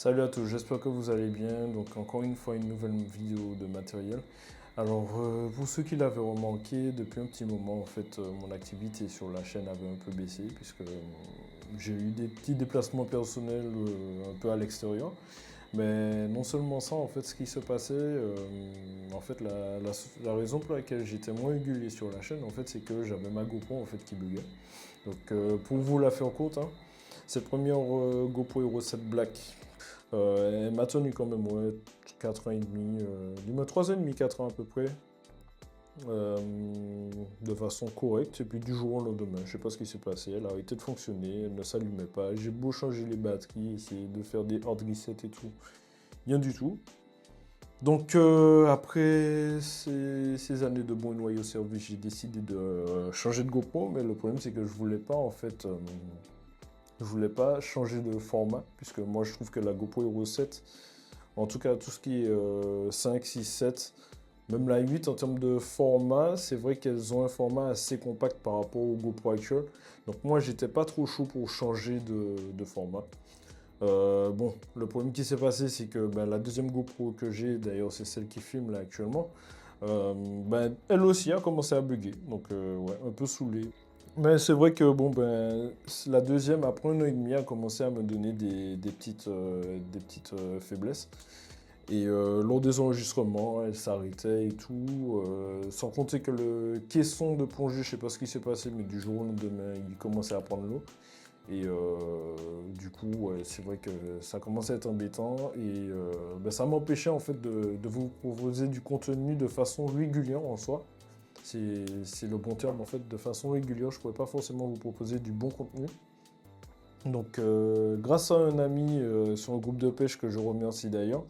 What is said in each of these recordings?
Salut à tous, j'espère que vous allez bien. Donc encore une fois une nouvelle vidéo de matériel. Alors pour ceux qui l'avaient remarqué, depuis un petit moment en fait mon activité sur la chaîne avait un peu baissé puisque j'ai eu des petits déplacements personnels un peu à l'extérieur. Mais non seulement ça, en fait ce qui se passait, en fait la raison pour laquelle j'étais moins régulier sur la chaîne en fait c'est que j'avais ma GoPro en fait qui buguait. Donc pour vous la faire courte, hein, cette première GoPro Hero 7 Black. Elle m'a tenu quand même, ouais, 4 ans et demi, du moins 3 ans et demi, 4 ans à peu près, euh, de façon correcte. Et puis du jour au lendemain, je sais pas ce qui s'est passé, elle a arrêté de fonctionner, elle ne s'allumait pas. J'ai beau changer les batteries, essayer de faire des hard reset et tout, rien du tout. Donc après ces années de bons et loyaux services, j'ai décidé de changer de GoPro, mais le problème c'est que je voulais pas en fait... je voulais pas changer de format, puisque moi je trouve que la GoPro Hero 7, en tout cas tout ce qui est 5, 6, 7, même la 8 en termes de format, c'est vrai qu'elles ont un format assez compact par rapport au GoPro actuel. Donc moi j'étais pas trop chaud pour changer de format. Bon, le problème qui s'est passé, c'est que ben, la deuxième GoPro que j'ai, d'ailleurs c'est celle qui filme là actuellement, ben, elle aussi a commencé à bugger, donc ouais, un peu saoulé. Mais c'est vrai que bon, ben, la deuxième, après un an et demi, a commencé à me donner des petites faiblesses. Et lors des enregistrements, elle s'arrêtait et tout. Sans compter que le caisson de plongée, je sais pas ce qui s'est passé, mais du jour au lendemain, il commençait à prendre l'eau. Et du coup, ouais, c'est vrai que ça commençait à être embêtant. Et ben, ça m'empêchait en fait de vous proposer du contenu de façon régulière en soi. C'est le bon terme en fait, de façon régulière, je ne pouvais pas forcément vous proposer du bon contenu. Donc grâce à un ami sur un groupe de pêche que je remercie d'ailleurs,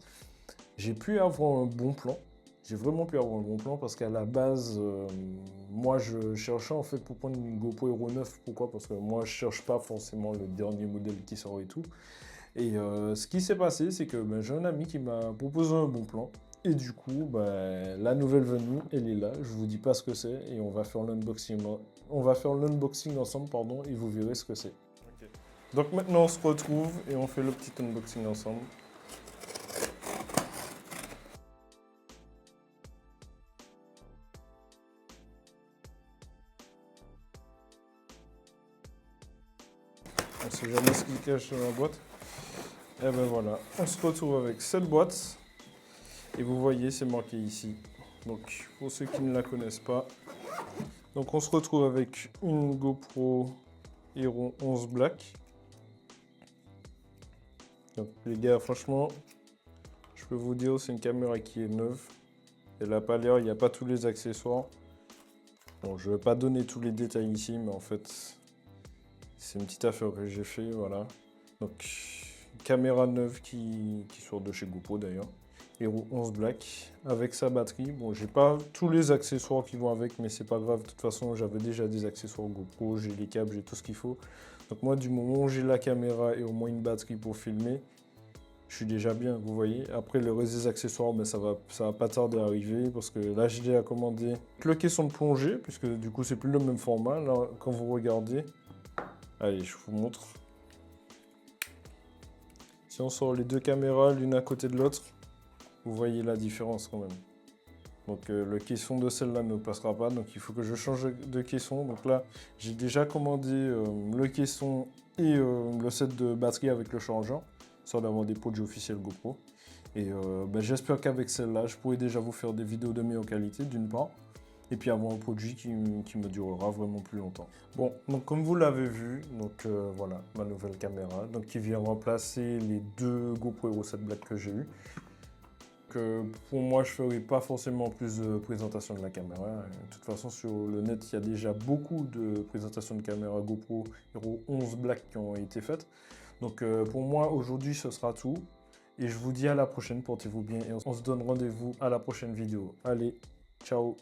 j'ai pu avoir un bon plan. J'ai vraiment pu avoir un bon plan parce qu'à la base, moi je cherchais en fait pour prendre une GoPro Hero 9. Pourquoi? Parce que moi je cherche pas forcément le dernier modèle qui sort et tout. Et ce qui s'est passé, c'est que ben, j'ai un ami qui m'a proposé un bon plan. Et du coup, ben, la nouvelle venue, elle est là. Je vous dis pas ce que c'est et on va faire l'unboxing. On va faire l'unboxing ensemble, pardon, et vous verrez ce que c'est. Ok. Donc maintenant, on se retrouve et on fait le petit unboxing ensemble. On sait jamais ce qui cache dans la boîte. Et ben voilà, on se retrouve avec cette boîte. Et vous voyez, c'est marqué ici. Donc, pour ceux qui ne la connaissent pas, donc on se retrouve avec une GoPro Hero 11 Black. Donc les gars, franchement, je peux vous dire, c'est une caméra qui est neuve. Elle n'a pas l'air, il n'y a pas tous les accessoires. Bon, je ne vais pas donner tous les détails ici, mais en fait, c'est une petite affaire que j'ai fait, voilà. Donc, caméra neuve qui sort de chez GoPro d'ailleurs. Hero 11 Black avec sa batterie. Bon, j'ai pas tous les accessoires qui vont avec, mais c'est pas grave. De toute façon, j'avais déjà des accessoires GoPro, j'ai les câbles, j'ai tout ce qu'il faut. Donc moi, du moment où j'ai la caméra et au moins une batterie pour filmer, je suis déjà bien, vous voyez. Après, le reste des accessoires, ben, ça va pas tarder à arriver parce que là, j'ai déjà commandé le caisson de plongée, puisque du coup, c'est plus le même format. Là, quand vous regardez, allez, je vous montre. Si on sort les deux caméras l'une à côté de l'autre, vous voyez la différence quand même. Donc le caisson de celle-là ne passera pas, donc il faut que je change de caisson. Donc là, j'ai déjà commandé le caisson et le set de batterie avec le chargeur, sans d'avoir des produits officiels GoPro. Et ben, j'espère qu'avec celle-là, je pourrai déjà vous faire des vidéos de meilleure qualité, d'une part, et puis avoir un produit qui me durera vraiment plus longtemps. Bon, donc comme vous l'avez vu, donc voilà, ma nouvelle caméra, donc qui vient remplacer les deux GoPro Hero 7 Black que j'ai eu. Pour moi, je ne ferai pas forcément plus de présentation de la caméra. De toute façon, sur le net, il y a déjà beaucoup de présentations de caméra GoPro Hero 11 Black qui ont été faites. Donc pour moi, aujourd'hui, ce sera tout. Et je vous dis à la prochaine, portez-vous bien et on se donne rendez-vous à la prochaine vidéo. Allez, ciao!